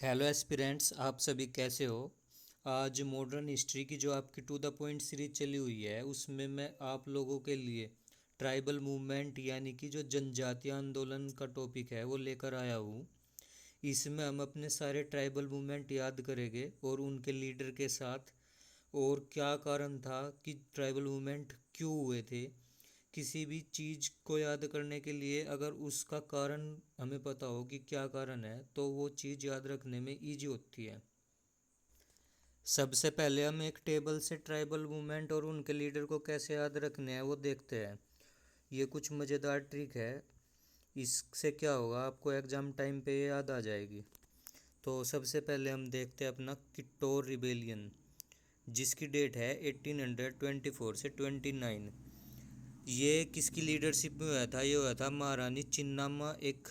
Hello aspirants, आप सभी कैसे हो। आज मॉडर्न हिस्ट्री की जो आपकी टू द पॉइंट सीरीज चली हुई है उसमें मैं आप लोगों के लिए ट्राइबल मूवमेंट यानी कि जो जनजातीय आंदोलन का टॉपिक है वो लेकर आया हूँ। इसमें हम अपने सारे ट्राइबल मूवमेंट याद करेंगे और उनके लीडर के साथ, और क्या कारण था कि ट्राइबल मूवमेंट क्यों हुए थे। किसी भी चीज़ को याद करने के लिए अगर उसका कारण हमें पता हो कि क्या कारण है तो वो चीज़ याद रखने में इजी होती है। सबसे पहले हम एक टेबल से ट्राइबल मूवमेंट और उनके लीडर को कैसे याद रखने हैं वो देखते हैं। ये कुछ मज़ेदार ट्रिक है, इससे क्या होगा आपको एग्ज़ाम टाइम पे ये याद आ जाएगी। तो सबसे पहले हम देखते हैं अपना किट्टोर रिबेलियन, जिसकी डेट है 1824 से 29। ये किसकी लीडरशिप में हुआ था? ये हुआ था महारानी चिन्नाम्मा, एक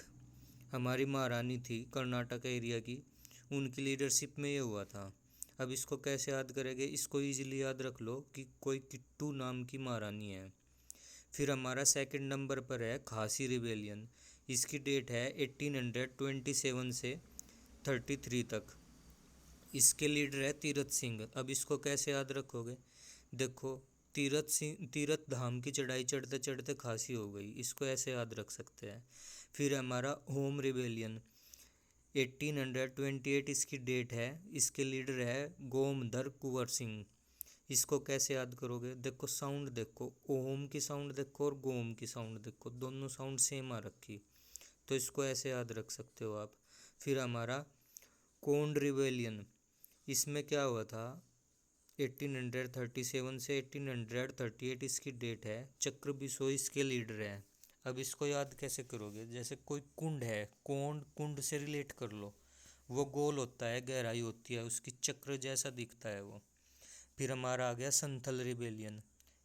हमारी महारानी थी कर्नाटक एरिया की, उनकी लीडरशिप में ये हुआ था। अब इसको कैसे याद करेंगे? इसको इजीली याद रख लो कि कोई किट्टू नाम की महारानी है। फिर हमारा सेकंड नंबर पर है खासी रिबेलियन। इसकी डेट है 1827 से 33 तक। इसके लीडर है तीरथ सिंह। अब इसको कैसे याद रखोगे? देखो, तीरथ धाम की चढ़ाई चढ़ते चढ़ते खांसी हो गई, इसको ऐसे याद रख सकते हैं। फिर हमारा होम रिबेलियन 1828 इसकी डेट है। इसके लीडर है गोमधर कुंवर सिंह। इसको कैसे याद करोगे? देखो साउंड देखो, ओम की साउंड देखो और गोम की साउंड देखो, दोनों साउंड सेम आ रखी, तो इसको ऐसे याद रख सकते हो आप। फिर हमारा कोंड रिबेलियन, इसमें क्या हुआ था? 1837 से 1838 इसकी डेट है। चक्र बिसोई इसके लीडर हैं। अब इसको याद कैसे करोगे? जैसे कोई कुंड है, कोंड कुंड से रिलेट कर लो, वो गोल होता है, गहराई होती है उसकी, चक्र जैसा दिखता है वो। फिर हमारा आ गया संथल रिबेलियन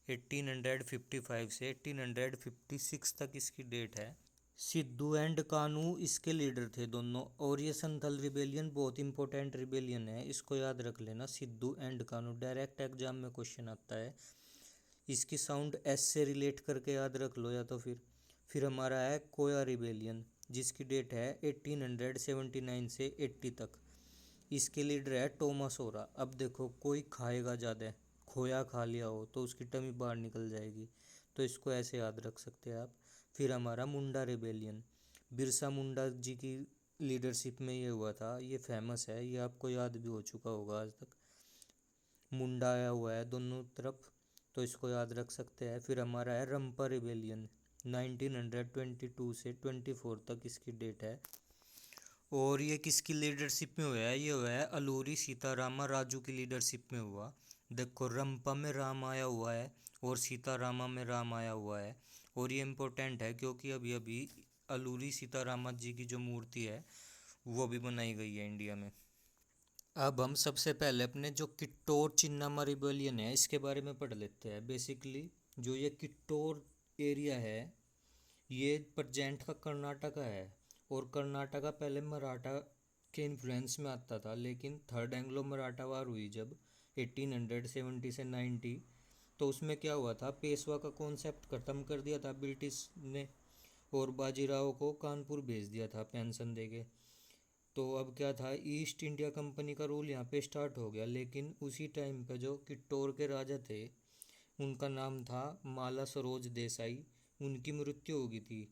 1855 से 1856 तक इसकी डेट है। सिद्धू एंड कानू इसके लीडर थे दोनों, और ये संथल रिबेलियन बहुत इंपॉर्टेंट रिबेलियन है, इसको याद रख लेना। Sidhu and Kanu direct exam में क्वेश्चन आता है। इसकी साउंड एस से रिलेट करके याद रख लो या तो फिर हमारा है कोया रिबेलियन, जिसकी डेट है 1879 से 80 तक। इसके लीडर है टोमस ओरा। अब देखो, कोई खाएगा ज़्यादा, खोया खा लिया हो तो उसकी टमी बाहर निकल जाएगी, तो इसको ऐसे याद रख सकते हैं आप। फिर हमारा मुंडा रिबेलियन, बिरसा मुंडा जी की लीडरशिप में ये हुआ था, ये फेमस है, ये आपको याद भी हो चुका होगा आज तक। मुंडा आया हुआ है दोनों तरफ, तो इसको याद रख सकते हैं। फिर हमारा है रंपा रिबेलियन 1922 से 24 तक इसकी डेट है। और ये किसकी लीडरशिप में हुआ है? ये हुआ है अलूरी सीतारामा राजू की लीडरशिप में हुआ। देखो, रंपा में राम आया हुआ है और सीतारामा में राम आया हुआ है, और ये इम्पोर्टेंट है क्योंकि अभी अभी अलूरी सीतारामा जी की जो मूर्ति है वो भी बनाई गई है इंडिया में। अब हम सबसे पहले अपने जो किट्टोर चिन्नामा रिबेलियन है इसके बारे में पढ़ लेते हैं। बेसिकली जो ये किट्टोर एरिया है ये प्रेजेंट का कर्नाटका है, और कर्नाटका पहले मराठा के इन्फ्लुएंस में आता था, लेकिन थर्ड एंग्लो मराठा वार हुई जब 1870 से 90, तो उसमें क्या हुआ था, पेशवा का कॉन्सेप्ट ख़त्म कर दिया था ब्रिटिश ने, और बाजीराव को कानपुर भेज दिया था पेंशन देके। तो अब क्या था, ईस्ट इंडिया कंपनी का रूल यहाँ पे स्टार्ट हो गया, लेकिन उसी टाइम पे जो किट्टौर के राजा थे उनका नाम था माला सरोज देसाई, उनकी मृत्यु हो गई थी।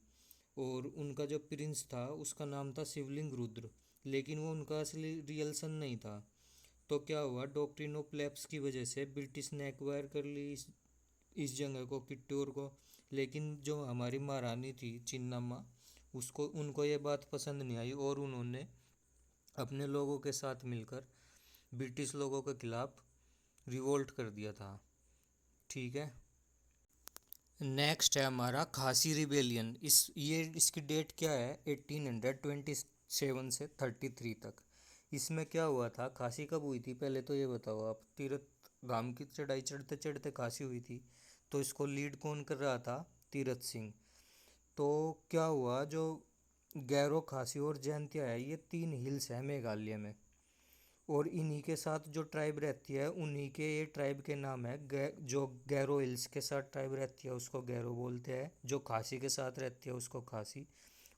और उनका जो प्रिंस था उसका नाम था शिवलिंग रुद्र, लेकिन वो उनका असली रियल सन नहीं था। तो क्या हुआ, डॉक्ट्रिन ऑफ लैप्स की वजह से ब्रिटिश ने एक्वायर कर ली इस जगह को, किट्टौर को। लेकिन जो हमारी महारानी थी चिन्नाम्मा, उसको उनको ये बात पसंद नहीं आई, और उन्होंने अपने लोगों के साथ मिलकर ब्रिटिश लोगों के खिलाफ रिवोल्ट कर दिया था। ठीक है। नेक्स्ट है हमारा खासी रिबेलियन। इसकी डेट क्या है? 1827 से 33 तक। इसमें क्या हुआ था, खासी कब हुई थी पहले तो ये बताओ आप। तीरथ धाम की चढ़ाई चढ़ते चढ़ते खासी हुई थी, तो इसको लीड कौन कर रहा था? तीरथ सिंह। तो क्या हुआ, जो गैरो, खासी और जयंतिया है, ये तीन हिल्स है मेघालय में, और इन्हीं के साथ जो ट्राइब रहती है उन्हीं के ये ट्राइब के नाम है। जो गैरो हिल्स के साथ ट्राइब रहती है उसको गैरो बोलते हैं, जो खासी के साथ रहती है उसको खासी,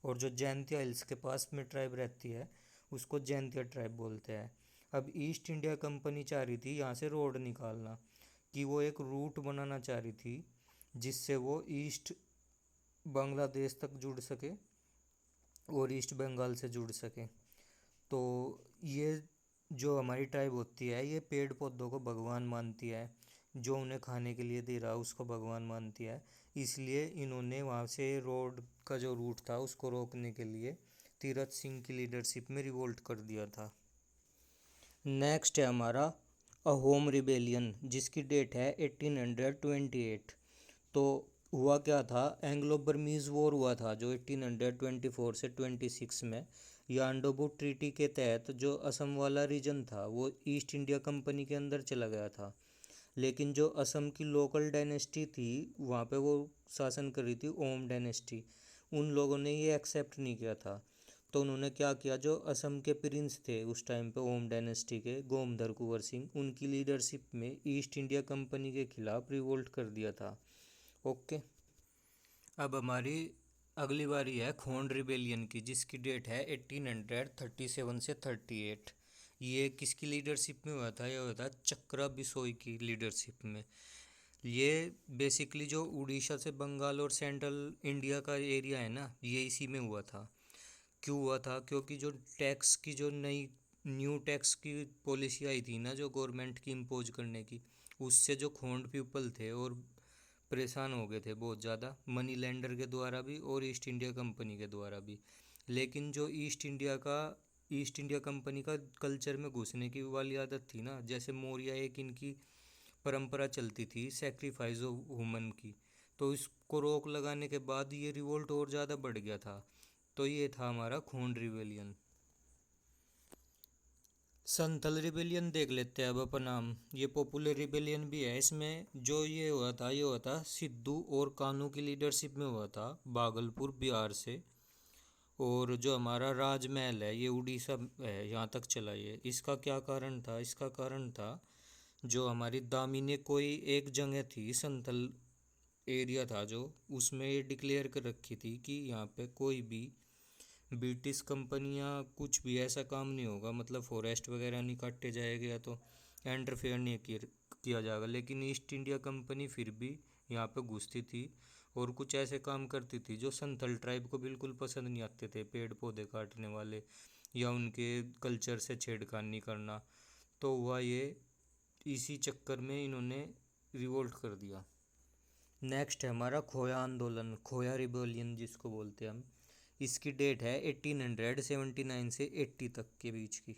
और जो जैंतिया हिल्स के पास में ट्राइब रहती है उसको जैंतिया ट्राइब बोलते हैं। अब ईस्ट इंडिया कंपनी चाह रही थी यहाँ से रोड निकालना, कि वो एक रूट बनाना चाह रही थी जिससे वो ईस्ट बांग्लादेश तक जुड़ सके और ईस्ट बंगाल से जुड़ सके। तो ये जो हमारी ट्राइब होती है ये पेड़ पौधों को भगवान मानती है, जो उन्हें खाने के लिए दे रहा है उसको भगवान मानती है। इसलिए इन्होंने वहाँ से रोड का जो रूट था उसको रोकने के लिए तीरथ सिंह की लीडरशिप में रिवोल्ट कर दिया था। नेक्स्ट है हमारा अहोम रिबेलियन, जिसकी डेट है 1828। तो हुआ क्या था, एंग्लो बर्मीज़ वॉर हुआ था जो 1824 से 26 में यांडोबू ट्रीटी के तहत जो असम वाला रीजन था वो ईस्ट इंडिया कंपनी के अंदर चला गया था। लेकिन जो असम की लोकल डायनेस्टी थी वहाँ पे वो शासन कर रही थी ओम डायनेस्टी, उन लोगों ने ये एक्सेप्ट नहीं किया था। तो उन्होंने क्या किया, जो असम के प्रिंस थे उस टाइम पे ओम डायनेस्टी के, गोमधर कुंवर सिंह, उनकी लीडरशिप में ईस्ट इंडिया कंपनी के खिलाफ रिवोल्ट कर दिया था। ओके। अब हमारी अगली बारी है खोंड रिबेलियन की, जिसकी डेट है 1837 से 38। ये किसकी लीडरशिप में हुआ था, ये हुआ था चक्रा बिसोई की लीडरशिप में। ये बेसिकली जो उड़ीसा से बंगाल और सेंट्रल इंडिया का एरिया है ना, ये इसी में हुआ था। क्यों हुआ था, क्योंकि जो टैक्स की जो नई न्यू टैक्स की पॉलिसी आई थी ना जो गवर्नमेंट की इम्पोज करने की, उससे जो खोंड पीपल थे और परेशान हो गए थे बहुत ज़्यादा, मनी लेंडर के द्वारा भी और ईस्ट इंडिया कंपनी के द्वारा भी। लेकिन जो ईस्ट इंडिया कंपनी का कल्चर में घुसने की वाली आदत थी ना, जैसे मौर्य एक इनकी परंपरा चलती थी सेक्रीफाइस ऑफ वुमन की, तो इसको रोक लगाने के बाद ये रिवोल्ट और ज़्यादा बढ़ गया था। तो ये था हमारा खून रिबेलियन। संथल रिबेलियन देख लेते हैं अब अपन नाम, ये पॉपुलर रिबेलियन भी है। इसमें जो ये हुआ था सिद्धू और कान्हू की लीडरशिप में हुआ था, भागलपुर बिहार से। और जो हमारा राजमहल है ये उड़ीसा है, यहाँ तक चला ये। इसका क्या कारण था, इसका कारण था जो हमारी दामिनी कोई एक जगह थी संथल एरिया था जो, उसमें ये डिक्लेयर कर रखी थी कि यहाँ पे कोई भी ब्रिटिश कंपनियाँ कुछ भी ऐसा काम नहीं होगा, मतलब फॉरेस्ट वगैरह नहीं काटे जाएगा या तो इंटरफेयर नहीं किया जाएगा। लेकिन ईस्ट इंडिया कंपनी फिर भी यहाँ पे घुसती थी और कुछ ऐसे काम करती थी जो संथल ट्राइब को बिल्कुल पसंद नहीं आते थे, पेड़ पौधे काटने वाले या उनके कल्चर से छेड़खानी करना। तो हुआ ये, इसी चक्कर में इन्होंने रिवोल्ट कर दिया। नेक्स्ट है हमारा खोया आंदोलन, खोया रिबेलियन जिसको बोलते हैं हम। इसकी डेट है 1879 से 80 तक के बीच की।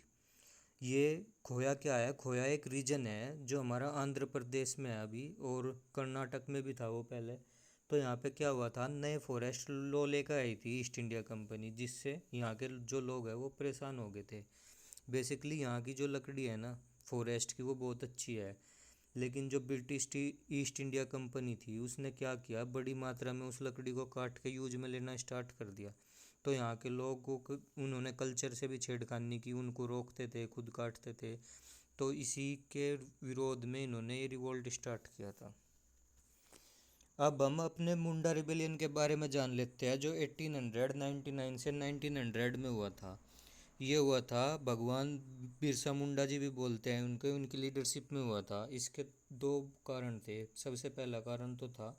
ये खोया क्या है, खोया एक रीजन है जो हमारा आंध्र प्रदेश में है अभी, और कर्नाटक में भी था वो पहले। तो यहाँ पे क्या हुआ था, नए फॉरेस्ट लॉ लेकर आई थी ईस्ट इंडिया कंपनी, जिससे यहाँ के जो लोग हैं वो परेशान हो गए थे। बेसिकली यहाँ की जो लकड़ी है ना फॉरेस्ट की वो बहुत अच्छी है, लेकिन जो ब्रिटिश ईस्ट इंडिया कंपनी थी उसने क्या किया, बड़ी मात्रा में उस लकड़ी को काट के यूज में लेना स्टार्ट कर दिया। तो यहाँ के लोगों को उन्होंने कल्चर से भी छेड़खानी की, उनको रोकते थे, खुद काटते थे। तो इसी के विरोध में इन्होंने ये रिवोल्ट स्टार्ट किया था। अब हम अपने मुंडा रिबेलियन के बारे में जान लेते हैं जो 1899 से 1900 में हुआ था। ये हुआ था, भगवान बिरसा मुंडा जी भी बोलते हैं उनके, उनकी लीडरशिप में हुआ था। इसके दो कारण थे। सबसे पहला कारण तो था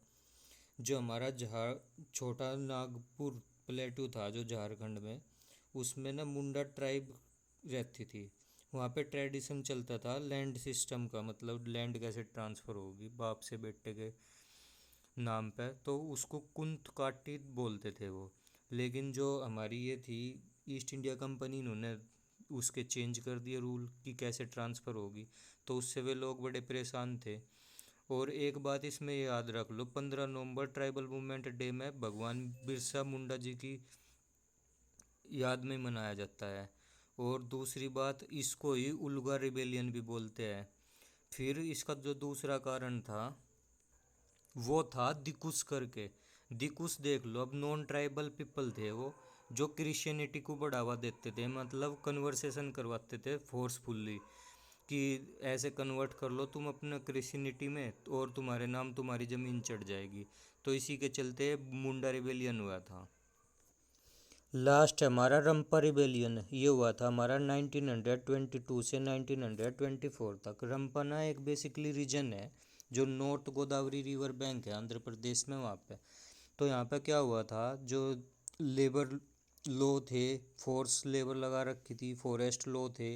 जो हमारा छोटा नागपुर प्लेटू था जो झारखंड में, उसमें ना मुंडा ट्राइब रहती थी। वहाँ पे ट्रेडिशन चलता था लैंड सिस्टम का, मतलब लैंड कैसे ट्रांसफ़र होगी बाप से बेटे के नाम पे, तो उसको कुंत काटी बोलते थे वो। लेकिन जो हमारी ये थी ईस्ट इंडिया कंपनी, इन्होंने उसके चेंज कर दिए रूल कि कैसे ट्रांसफ़र होगी, तो उससे वे लोग बड़े परेशान थे। और एक बात इसमें याद रख लो, 15 नवंबर ट्राइबल मूवमेंट डे में भगवान बिरसा मुंडा जी की याद में मनाया जाता है। और दूसरी बात, इसको ही उल्गा रिबेलियन भी बोलते हैं। फिर इसका जो दूसरा कारण था वो था दिकुस करके। दिकुस देख लो, अब नॉन ट्राइबल पीपल थे वो, जो क्रिश्चियनिटी को बढ़ावा देते थे, मतलब कन्वर्सेशन करवाते थे फोर्सफुल्ली कि ऐसे कन्वर्ट कर लो तुम अपना क्रिश्चियनिटी में और तुम्हारे नाम तुम्हारी ज़मीन चढ़ जाएगी। तो इसी के चलते मुंडा रिबेलियन हुआ था। लास्ट हमारा रंपा रिबेलियन, ये हुआ था हमारा 1922 से 1924 तक। रंपा ना एक बेसिकली रीजन है जो नॉर्थ गोदावरी रिवर बैंक है आंध्र प्रदेश में, वहाँ पे। तो यहाँ पे क्या हुआ था, जो लेबर लॉ थे, फोर्स लेबर लगा रखी थी, फॉरेस्ट लॉ थे,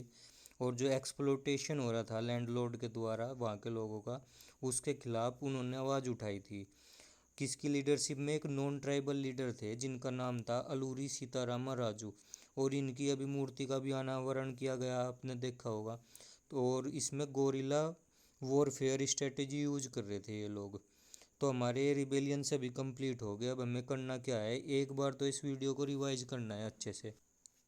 और जो एक्सप्लोटेशन हो रहा था लैंडलॉर्ड के द्वारा वहाँ के लोगों का, उसके खिलाफ उन्होंने आवाज़ उठाई थी। किसकी लीडरशिप में? एक नॉन ट्राइबल लीडर थे जिनका नाम था अलूरी सीतारामा राजू। और इनकी अभी मूर्ति का भी अनावरण किया गया, आपने देखा होगा। तो और इसमें गोरिल्ला वॉरफेयर स्ट्रेटेजी यूज कर रहे थे ये लोग। तो हमारे रिबेलियन से भी कंप्लीट हो गया। अब हमें करना क्या है, एक बार तो इस वीडियो को रिवाइज करना है अच्छे से,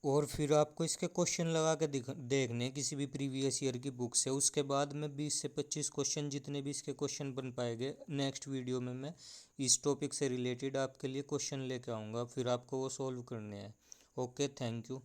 और फिर आपको इसके क्वेश्चन लगा के देखने किसी भी प्रीवियस ईयर की बुक से। उसके बाद में 20 से 25 क्वेश्चन, जितने भी इसके क्वेश्चन बन पाएंगे, नेक्स्ट वीडियो में मैं इस टॉपिक से रिलेटेड आपके लिए क्वेश्चन लेके आऊँगा, फिर आपको वो सॉल्व करने हैं। Okay, thank you.